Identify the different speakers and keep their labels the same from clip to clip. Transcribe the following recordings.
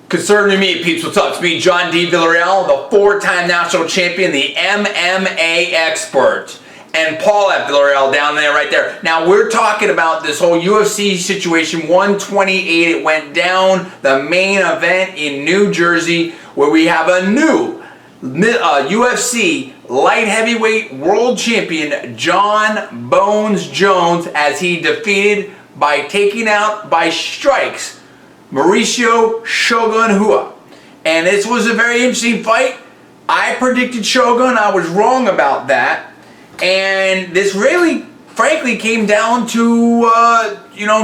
Speaker 1: Concerning me, peeps, what's up? It's me, Jon D. Villarreal, the four-time national champion, the MMA expert, and Paul at Villarreal down there, right there. Now, we're talking about this whole UFC situation, 128. It went down, the main event in New Jersey, where we have a new UFC Light Heavyweight World Champion, Jon Bones Jones, as he defeated by taking out by strikes Mauricio Shogun Jua. And this was a very interesting fight. I predicted Shogun. I was wrong about that. And this really, frankly, came down to,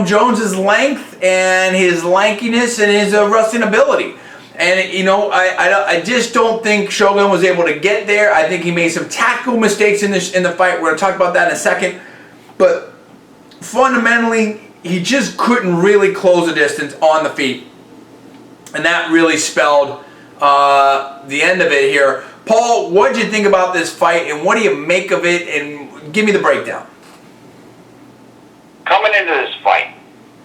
Speaker 1: Jones's length and his lankiness and his wrestling ability. And, I just don't think Shogun was able to get there. I think he made some tactical mistakes in the fight. We're going to talk about that in a second. But fundamentally, he just couldn't really close the distance on the feet. And that really spelled the end of it here. Paul, what did you think about this fight, and what do you make of it? And give me the breakdown.
Speaker 2: Coming into this fight,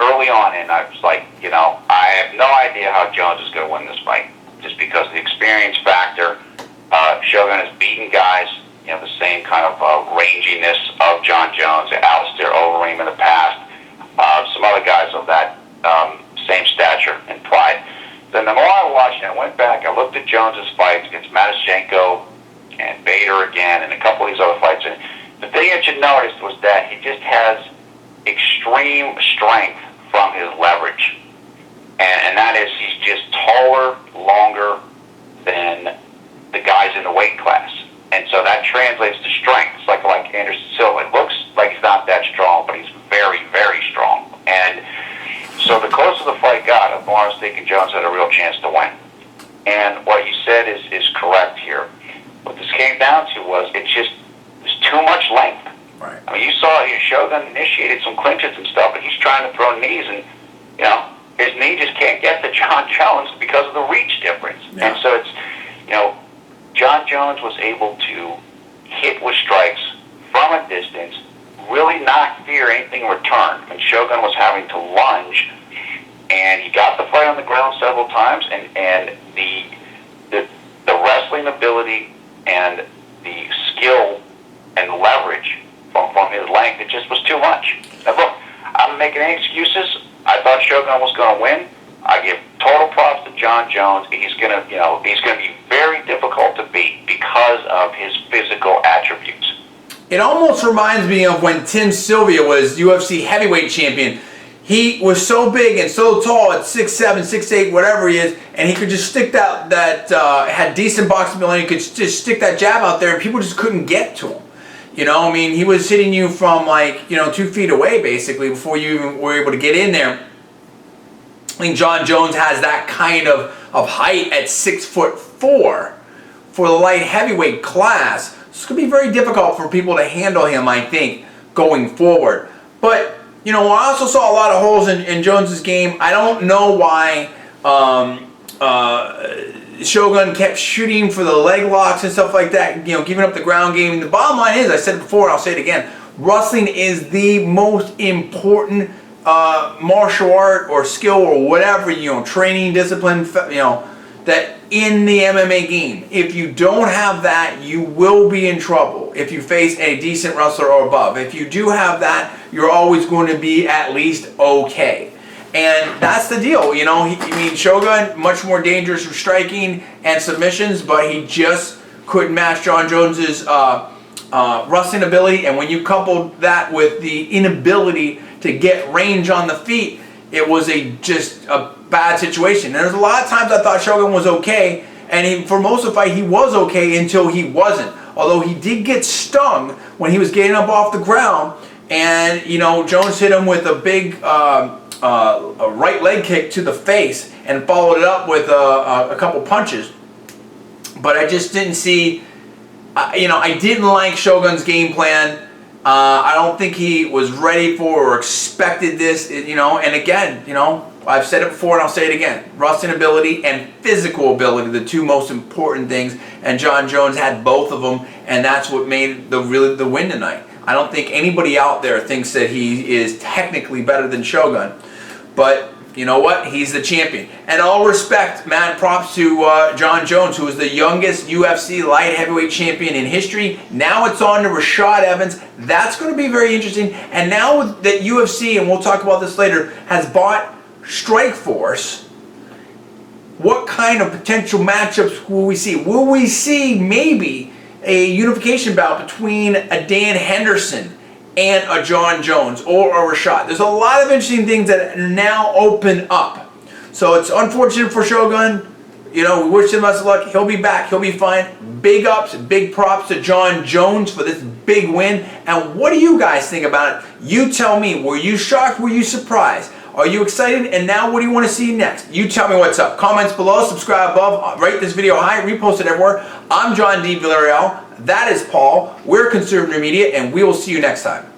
Speaker 2: early on in, I was like, I have no idea how Jones is going to win this fight. Just because of the experience factor. Shogun has beaten guys, the same kind of ranginess of Jon Jones, Alistair Overeem in the past. Some other guys of that same stature and pride. Then the more I watched, I went back, I looked at Jones's fights against Matysenko and Bader again, and a couple of these other fights. And the thing that you noticed was that he just has extreme strength from his leverage. And that is, he's just taller, longer than the guys in the weight class. And so that translates to strength. It's like Anderson Silva. It looks like he's not that strong, but he's very, very strong. And so the closer the fight got, the more I was thinking Jones had a real chance to win. And what you said is correct here. What this came down to was there's too much length.
Speaker 1: Right.
Speaker 2: I mean, you saw Shogun initiated some clinches and stuff, but he's trying to throw knees, and his knee just can't get to Jon Jones because of the reach difference.
Speaker 1: Yeah.
Speaker 2: And so it's Jon Jones was able to hit with strikes from a distance, really not fear anything in return. And Shogun was having to lunge, and he got the fight on the ground several times, and the wrestling ability and the skill and leverage from his length, it just was too much. Now look, I'm not making any excuses. I thought Shogun was going to win. I give total props to Jon Jones. He's going to be very difficult to beat because of his physical attributes.
Speaker 1: It almost reminds me of when Tim Sylvia was UFC Heavyweight Champion. He was so big and so tall at 6'7", 6'8", whatever he is, and he could just stick that had decent boxing ability. He could just stick that jab out there, and people just couldn't get to him. He was hitting you from 2 feet away basically before you even were able to get in there. I think Jon Jones has that kind of height at 6'4" for the light heavyweight class. So it's going to be very difficult for people to handle him, I think, going forward. But, I also saw a lot of holes in Jones's game. I don't know why Shogun kept shooting for the leg locks and stuff like that, giving up the ground game. And the bottom line is, I said it before and I'll say it again, wrestling is the most important martial art or skill or whatever, training, discipline, that in the MMA game. If you don't have that, you will be in trouble if you face a decent wrestler or above. If you do have that, you're always going to be at least okay. And that's the deal, Shogun, much more dangerous for striking and submissions, but he just couldn't match Jon Jones's wrestling ability. And when you coupled that with the inability to get range on the feet, it was just a bad situation. And there's a lot of times I thought Shogun was okay, and for most of the fight he was okay until he wasn't. Although he did get stung when he was getting up off the ground, and Jones hit him with a big a right leg kick to the face and followed it up with a couple punches. But I just didn't see, I didn't like Shogun's game plan. I don't think he was ready for or expected this, and again, I've said it before and I'll say it again. Wrestling ability and physical ability, the two most important things, and Jon Jones had both of them, and that's what made the win tonight. I don't think anybody out there thinks that he is technically better than Shogun, but you know what? He's the champion. And all respect, mad props to Jon Jones, who is the youngest UFC light heavyweight champion in history. Now it's on to Rashad Evans. That's going to be very interesting. And now that UFC, and we'll talk about this later, has bought Strikeforce, what kind of potential matchups will we see? Will we see maybe a unification bout between a Dan Henderson and a Jon Jones or a Rashad? There's a lot of interesting things that now open up. So it's unfortunate for Shogun. You know, we wish him best of luck. He'll be back. He'll be fine. Big ups, big props to Jon Jones for this big win. And what do you guys think about it? You tell me. Were you shocked? Were you surprised? Are you excited? And now what do you want to see next? You tell me what's up. Comments below, subscribe above, rate this video high, repost it everywhere. I'm John D. Villarreal. That is Paul. We're Conservative Media, and we will see you next time.